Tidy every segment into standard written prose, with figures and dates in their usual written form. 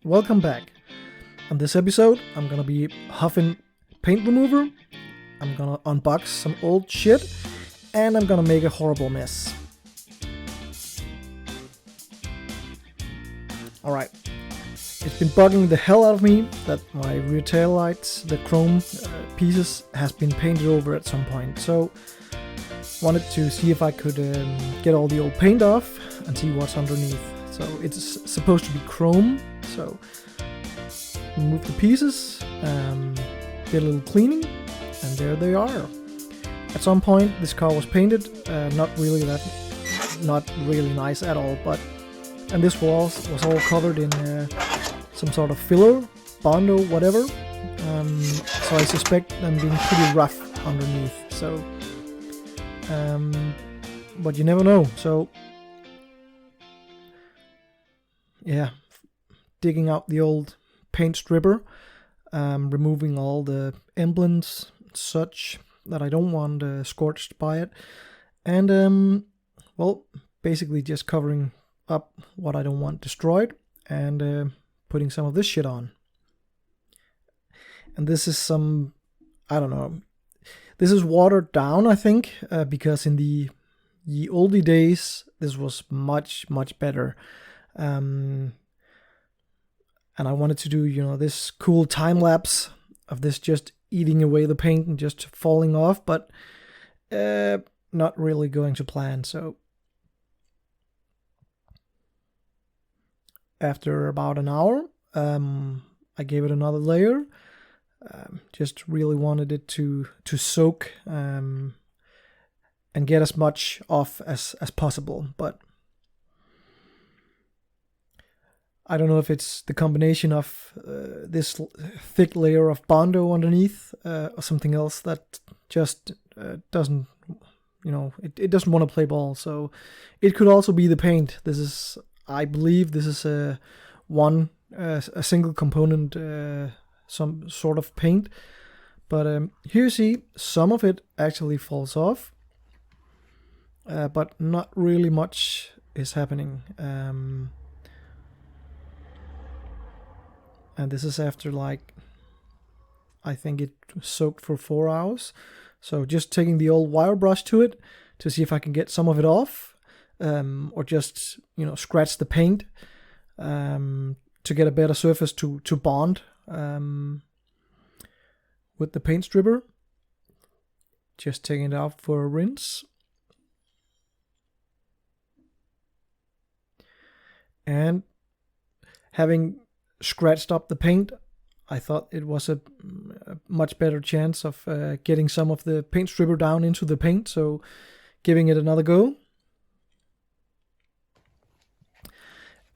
welcome back. On this episode, I'm gonna be huffing paint remover, I'm gonna unbox some old shit, and I'm gonna make a horrible mess. Alright, it's been bugging the hell out of me that my rear tail lights, the chrome pieces, has been painted over at some point, so wanted to see if I could get all the old paint off and see what's underneath. So it's supposed to be chrome, so remove the pieces, did a little cleaning, and there they are. At some point this car was painted, not really nice at all, and this was all covered in some sort of filler, Bondo, whatever, so I suspect them being pretty rough underneath, so but you never know. So yeah, digging out the old paint stripper, removing all the emblems, such that I don't want scorched by it, and well, basically just covering up what I don't want destroyed, and putting some of this shit on. And this is some, I don't know, this is watered down, I think, because in the oldie days this was much better. And I wanted to do, this cool time lapse of this just eating away the paint and just falling off, but not really going to plan. So after about an hour, I gave it another layer. Just really wanted it to soak and get as much off as possible, but I don't know if it's the combination of this thick layer of Bondo underneath or something else that just doesn't, it doesn't want to play ball. So it could also be the paint. I believe this is a single component, some sort of paint. But here you see some of it actually falls off, but not really much is happening. And this is after, I think it soaked for 4 hours. So just taking the old wire brush to it to see if I can get some of it off, or just, scratch the paint to get a better surface to bond with the paint stripper. Just taking it out for a rinse. And having scratched up the paint, I thought it was a much better chance of getting some of the paint stripper down into the paint, so giving it another go.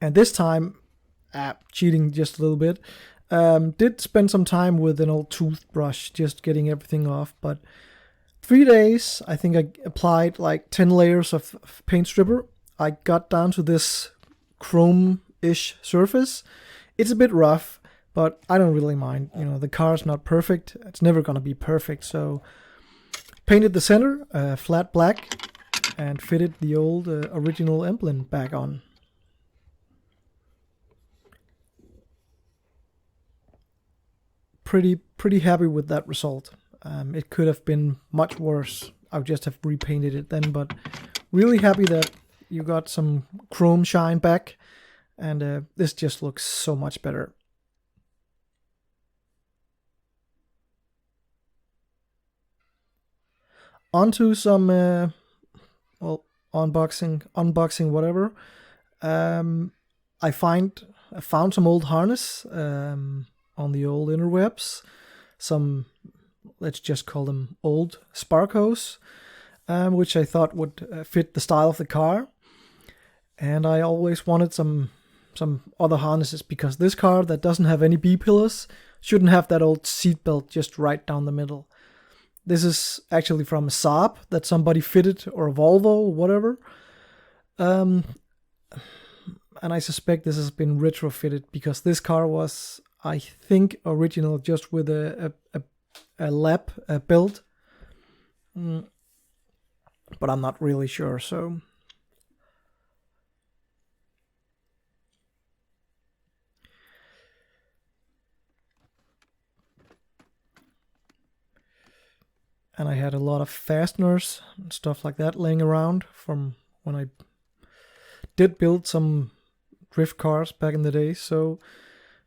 And this time, cheating just a little bit, did spend some time with an old toothbrush just getting everything off, but 3 days, I think I applied 10 layers of paint stripper. I got down to this chrome-ish surface. It's a bit rough, but I don't really mind. The car's not perfect. It's never gonna be perfect. So painted the center flat black and fitted the old original emblem back on. Pretty happy with that result. It could have been much worse. I would just have repainted it then, but really happy that you got some chrome shine back. And this just looks so much better. Onto some, unboxing whatever. I found some old harness on the old interwebs. Some, let's just call them old Sparkos, which I thought would fit the style of the car. And I always wanted some other harnesses, because this car that doesn't have any B-pillars shouldn't have that old seat belt just right down the middle. This is actually from a Saab that somebody fitted, or a Volvo, or whatever. And I suspect this has been retrofitted, because this car was, I think, original just with a lap belt. But I'm not really sure, so and I had a lot of fasteners and stuff like that laying around from when I did build some drift cars back in the day. So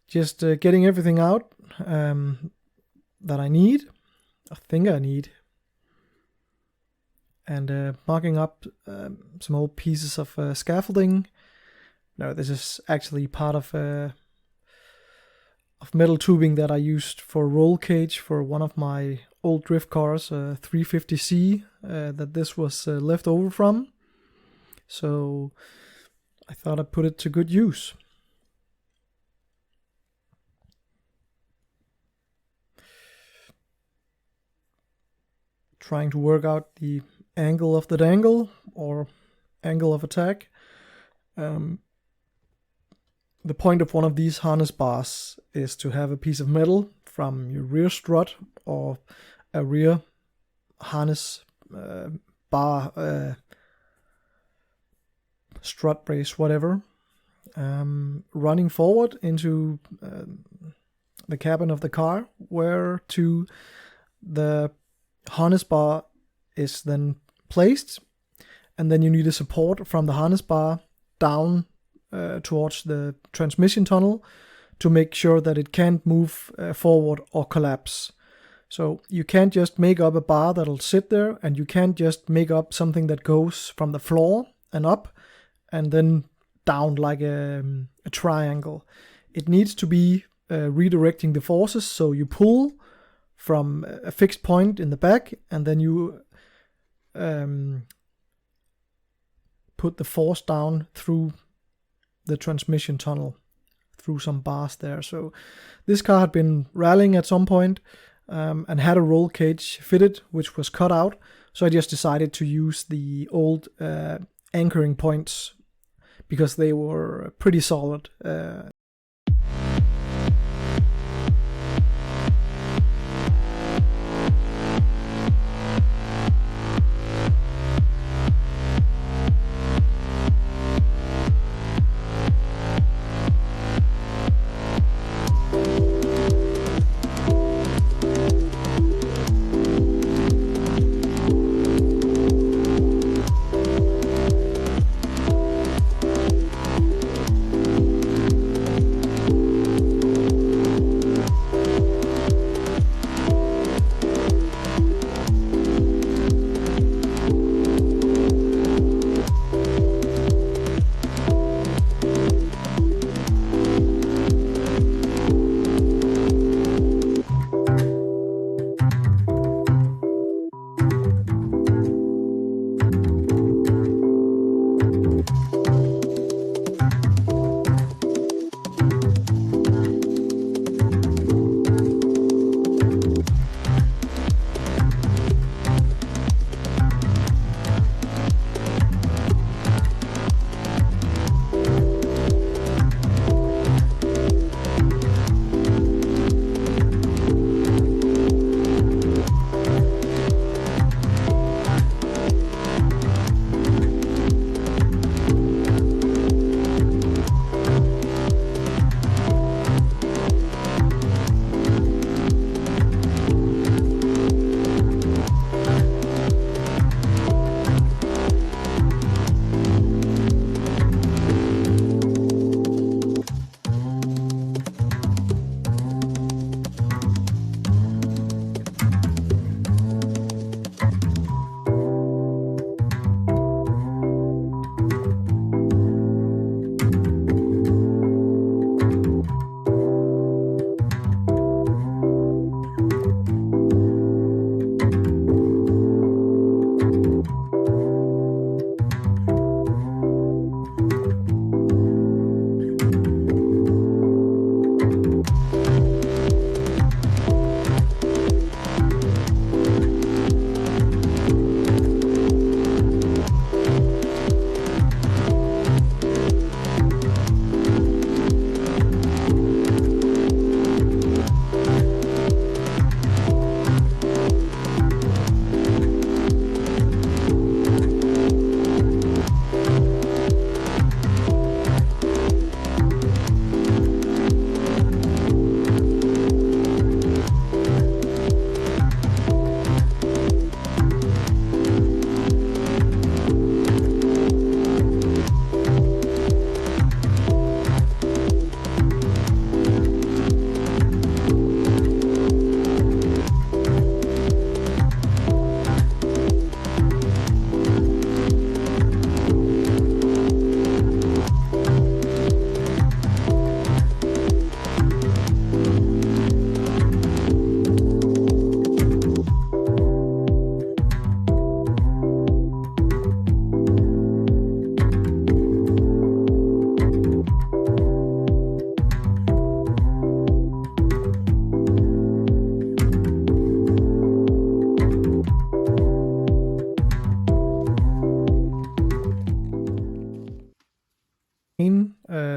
just getting everything out that I think I need, and marking up some old pieces of scaffolding. No, this is actually part of metal tubing that I used for roll cage for one of my old drift cars, 350C, that this was left over from. So I thought I'd put it to good use. Trying to work out the angle of the dangle, or angle of attack. The point of one of these harness bars is to have a piece of metal from your rear strut or a rear harness bar, strut brace, whatever, running forward into the cabin of the car, where to the harness bar is then placed, and then you need a support from the harness bar down towards the transmission tunnel to make sure that it can't move forward or collapse. So you can't just make up a bar that'll sit there, and you can't just make up something that goes from the floor and up and then down like a triangle. It needs to be redirecting the forces, so you pull from a fixed point in the back, and then you put the force down through the transmission tunnel, through some bars there. So this car had been rallying at some point, and had a roll cage fitted, which was cut out. So I just decided to use the old anchoring points, because they were pretty solid.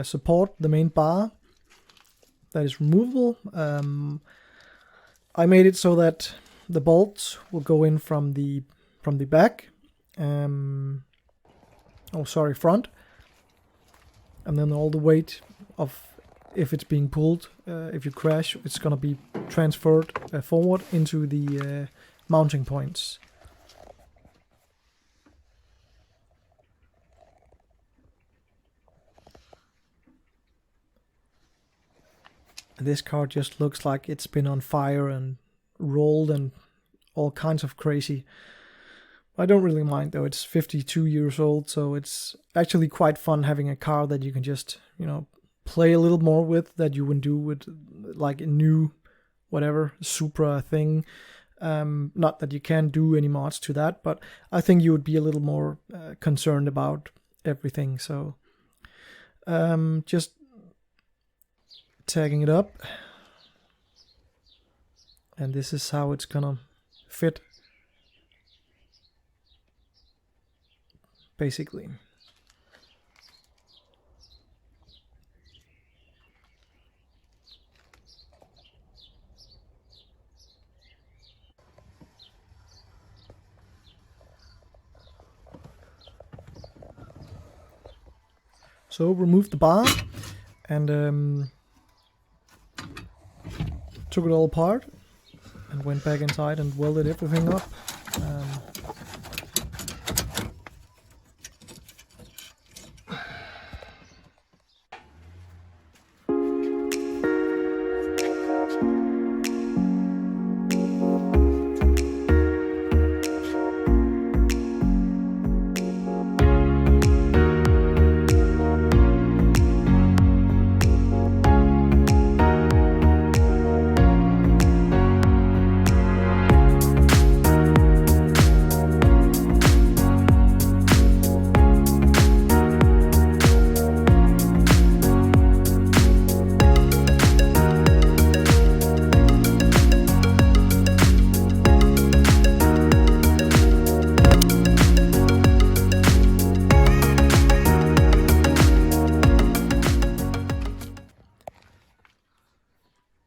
support the main bar that is removable. I made it so that the bolts will go in from the back. Front. And then all the weight of, if it's being pulled, if you crash, it's gonna be transferred forward into the mounting points. And this car just looks like it's been on fire and rolled and all kinds of crazy. I don't really mind though, it's 52 years old, so it's actually quite fun having a car that you can just, you know, play a little more with, that you wouldn't do with like a new, whatever, Supra thing. Not that you can do any mods to that, but I think you would be a little more concerned about everything, so just tagging it up. And this is how it's gonna fit. Basically. So remove the bar and took it all apart and went back inside and welded everything up.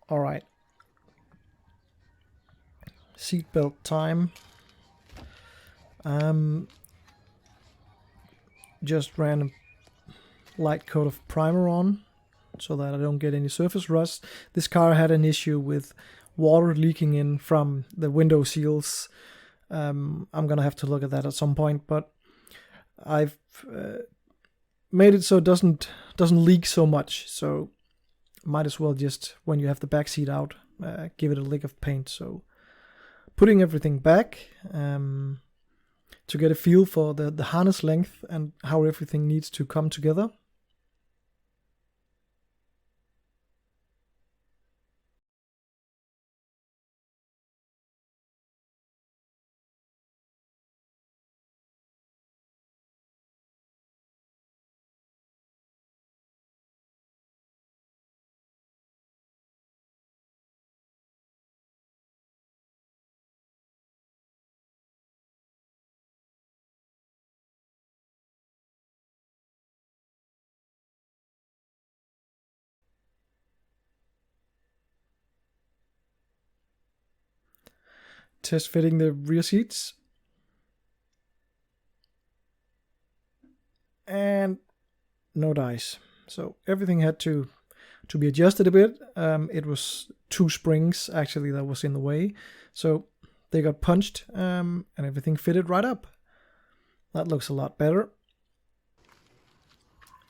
Alright. Seatbelt time. Just ran a light coat of primer on so that I don't get any surface rust. This car had an issue with water leaking in from the window seals. I'm gonna have to look at that at some point, but I've made it so it doesn't leak so much, so might as well just, when you have the back seat out, give it a lick of paint. So putting everything back to get a feel for the harness length and how everything needs to come together. Test fitting the rear seats. And no dice. So everything had to be adjusted a bit. It was 2 springs actually that was in the way. So they got punched and everything fitted right up. That looks a lot better.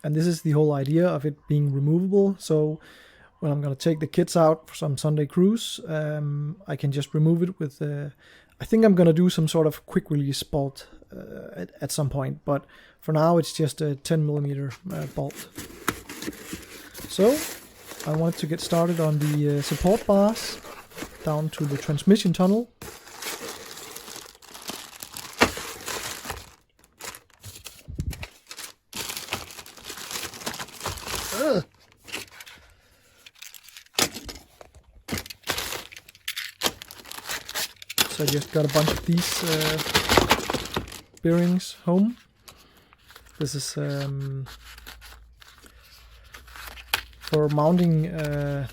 And this is the whole idea of it being removable. So when I'm going to take the kids out for some Sunday cruise, I can just remove it with, I think I'm going to do some sort of quick release bolt at some point, but for now it's just a 10mm bolt. So I want to get started on the support bars down to the transmission tunnel. So I just got a bunch of these bearings home. This is for mounting to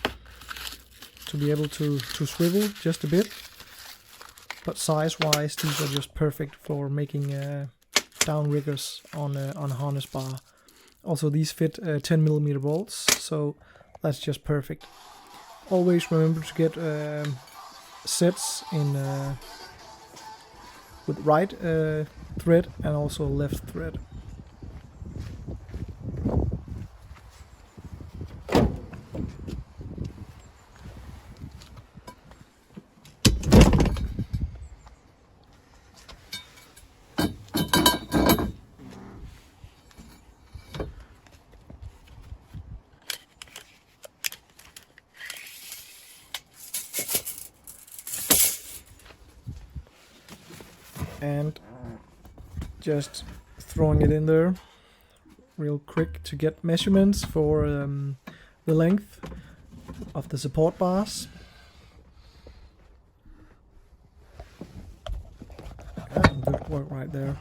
be able to swivel just a bit. But size-wise, these are just perfect for making downriggers on a harness bar. Also, these fit 10mm bolts, so that's just perfect. Always remember to get sets in with right thread and also left thread. And just throwing it in there real quick to get measurements for the length of the support bars. Good work right there.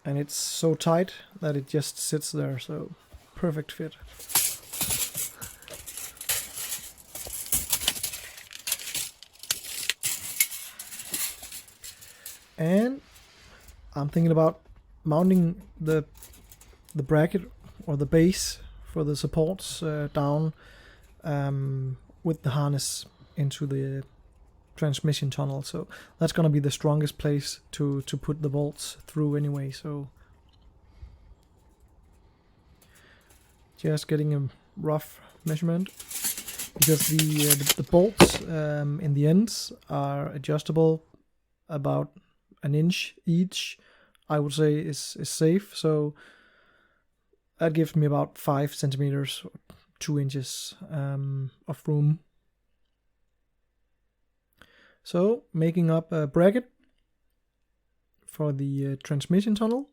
And it's so tight that it just sits there, so perfect fit. And I'm thinking about mounting the bracket or the base for the supports down with the harness into the transmission tunnel. So that's gonna be the strongest place to put the bolts through anyway. So just getting a rough measurement, because the bolts in the ends are adjustable about an inch each, I would say is safe. So that gives me about 5 centimeters, 2 inches of room. So making up a bracket for the transmission tunnel.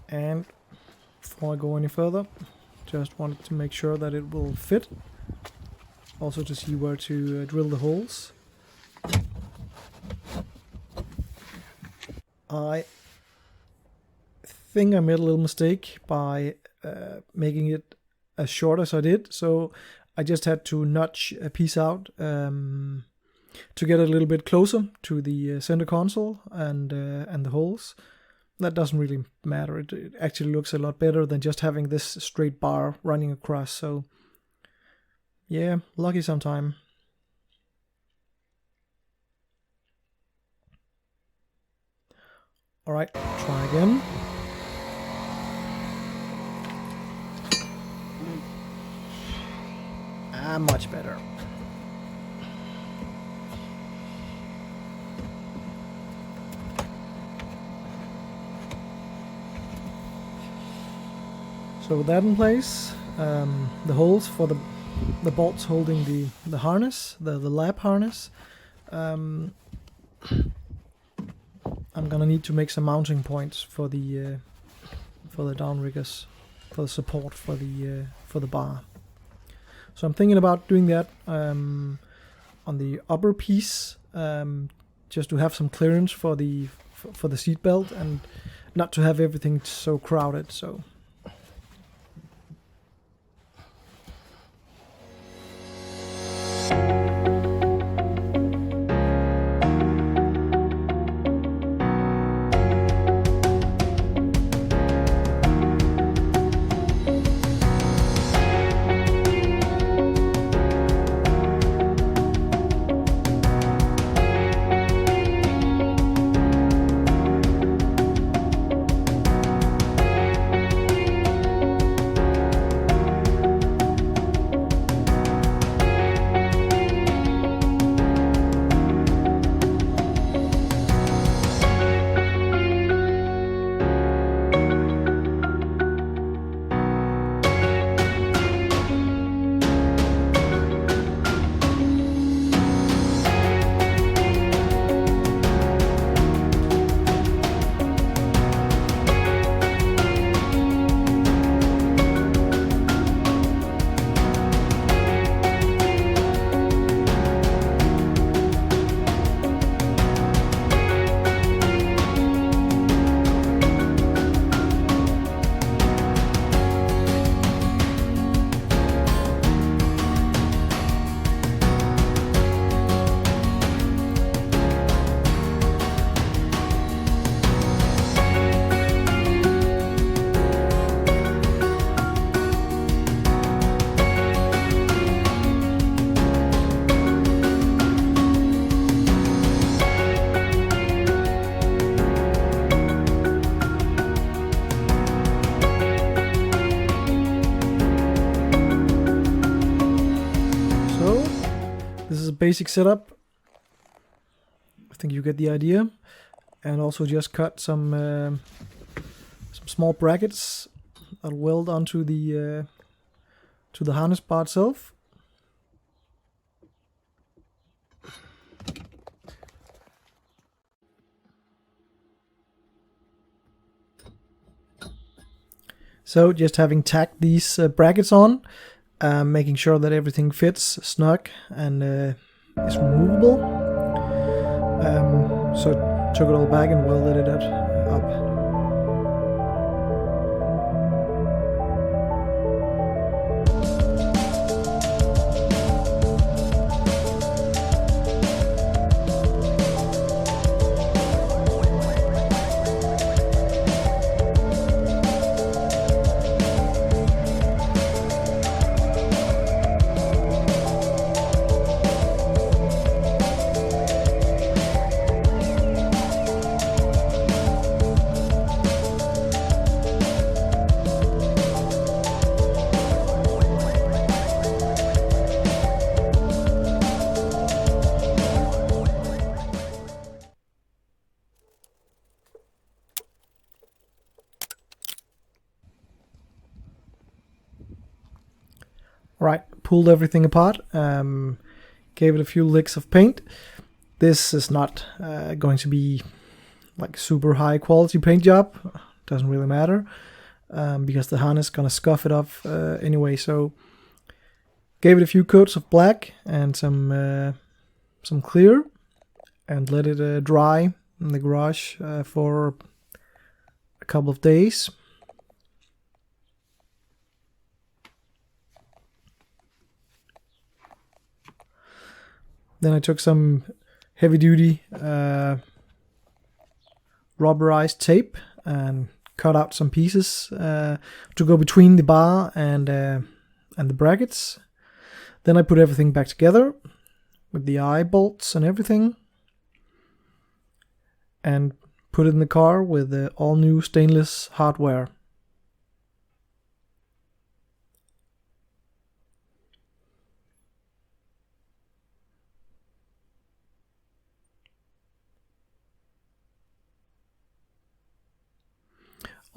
And before I go any further, just wanted to make sure that it will fit. Also to see where to drill the holes. I think I made a little mistake by making it as short as I did, so I just had to notch a piece out to get a little bit closer to the center console and the holes. That doesn't really matter. It actually looks a lot better than just having this straight bar running across. So yeah, lucky sometime. Alright, try again. Much better. So with that in place, the holes for the bolts holding the harness, the lap harness, I'm gonna need to make some mounting points for the downriggers, for the support for the bar. So I'm thinking about doing that on the upper piece, just to have some clearance for the seat belt and not to have everything so crowded. So. basic setup. I think you get the idea. And also just cut some small brackets that'll weld onto the harness bar itself. So just having tacked these brackets on, making sure that everything fits snug and is removable. So took it all back and welded it up. Right, pulled everything apart, gave it a few licks of paint. This is not going to be like super high quality paint job, doesn't really matter, because the harness is gonna scuff it off anyway. So gave it a few coats of black and some clear, and let it dry in the garage for a couple of days. Then I took some heavy duty rubberized tape and cut out some pieces to go between the bar and the brackets. Then I put everything back together with the eye bolts and everything, and put it in the car with the all new stainless hardware.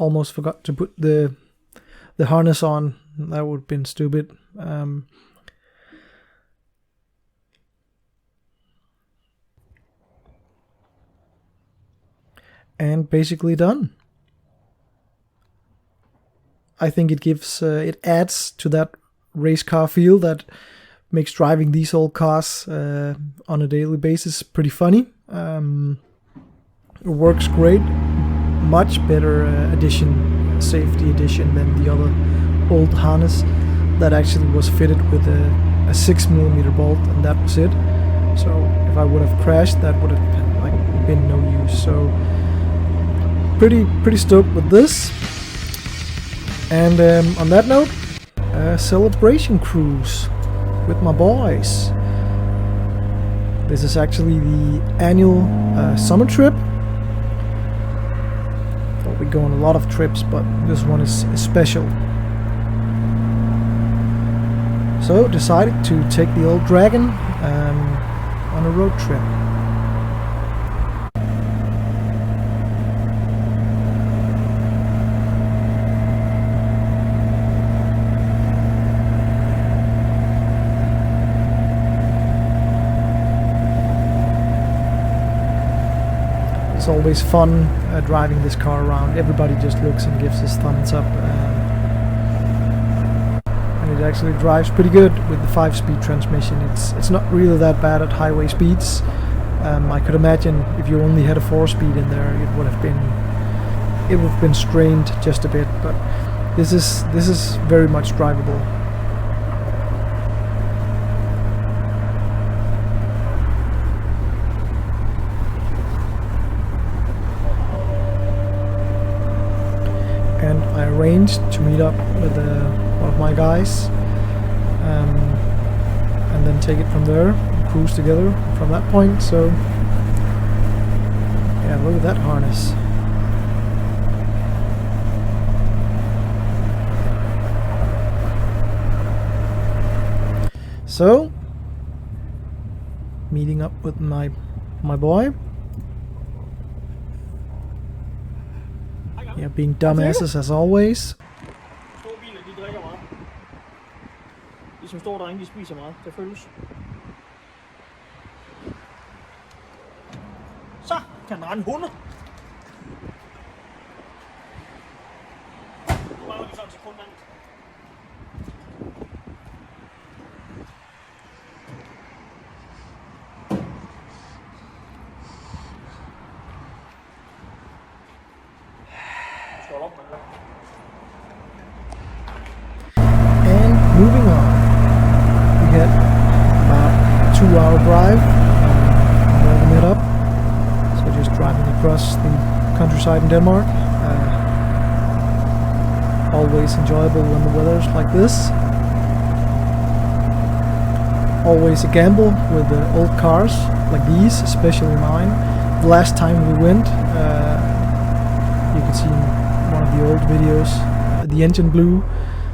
Almost forgot to put the harness on. That would have been stupid. And basically done. I think it gives it adds to that race car feel that makes driving these old cars on a daily basis pretty funny. It works great. Much better addition, safety addition, than the other old harness that actually was fitted with a 6mm bolt, and that was it. So if I would have crashed, that would have been no use. So pretty stoked with this. And on that note, a celebration cruise with my boys. This is actually the annual summer trip. We go on a lot of trips, but this one is special. So decided to take the old Dragon on a road trip. It's always fun driving this car around. Everybody just looks and gives us thumbs up, and it actually drives pretty good with the 5-speed transmission. It's not really that bad at highway speeds. I could imagine if you only had a 4-speed in there, it would have been strained just a bit. But this is very much drivable. And I arranged to meet up with one of my guys, and then take it from there, and cruise together from that point. So yeah, look at that harness. So meeting up with my boy. Yeah, being dumbasses as always. Store biler, de drikker meget. De som står derinde, de spiser meget. Det føles. Så kan den rende hunde. Nu mangler vi så en sekund, mand. And moving on, we had about a 2-hour drive warming it up. So just driving across the countryside in Denmark. Always enjoyable when the weather's like this. Always a gamble with the old cars like these, especially mine. The last time we went, you can see in one of the old videos, the engine blew.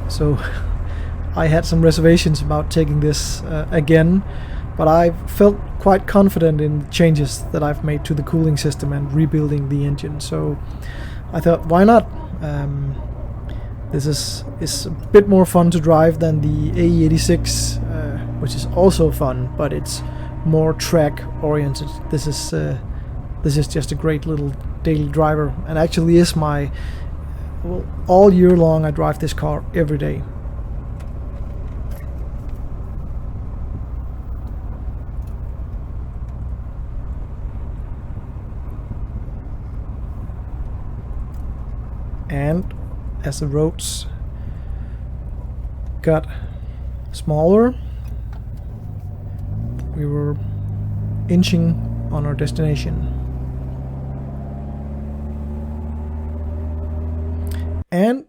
So I had some reservations about taking this again, but I felt quite confident in the changes that I've made to the cooling system and rebuilding the engine. So I thought, why not? This is a bit more fun to drive than the AE86, which is also fun, but it's more track oriented. This is just a great little daily driver, and actually is my, well, all year long I drive this car every day. And as the roads got smaller, we were inching on our destination. And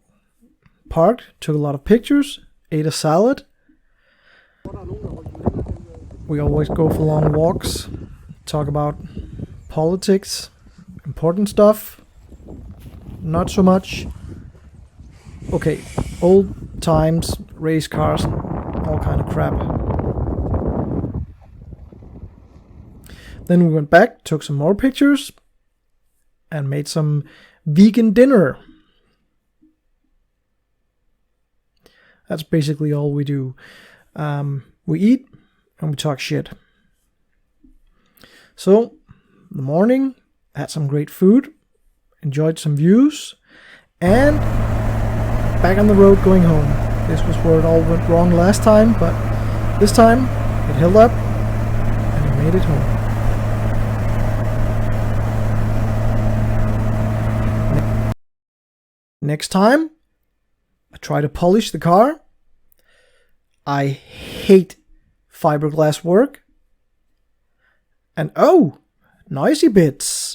parked, took a lot of pictures, ate a salad. We always go for long walks, talk about politics, important stuff. Not so much. Okay, old times, race cars, all kind of crap. Then we went back, took some more pictures, and made some vegan dinner. That's basically all we do. We eat and we talk shit. So, in the morning, had some great food, enjoyed some views, and back on the road going home. This was where it all went wrong last time, but this time it held up and we made it home. Next time, I try to polish the car. I hate fiberglass work. And oh, noisy bits.